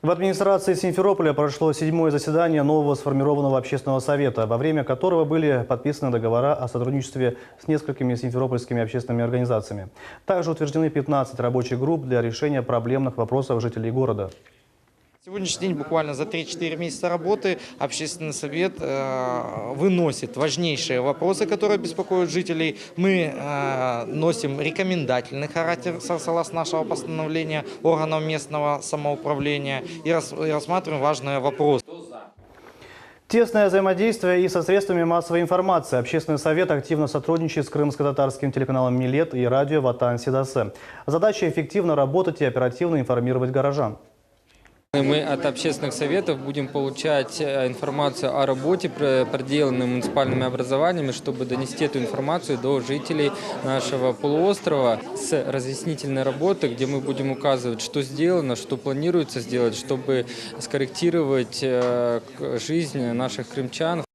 В администрации Симферополя прошло 7-е заседание нового сформированного общественного совета, во время которого были подписаны договора о сотрудничестве с несколькими симферопольскими общественными организациями. Также утверждены 15 рабочих групп для решения проблемных вопросов жителей города. Сегодняшний день буквально за 3-4 месяца работы общественный совет выносит важнейшие вопросы, которые беспокоят жителей. Мы носим рекомендательный характер согласно нашего постановления органов местного самоуправления и рассматриваем важные вопросы. Тесное взаимодействие и со средствами массовой информации. Общественный совет активно сотрудничает с крымско-татарским телеканалом «Милет» и радио «Ватан Сидасе». Задача эффективно работать и оперативно информировать горожан. Мы от общественных советов будем получать информацию о работе, проделанной муниципальными образованиями, чтобы донести эту информацию до жителей нашего полуострова с разъяснительной работы, где мы будем указывать, что сделано, что планируется сделать, чтобы скорректировать жизнь наших крымчан.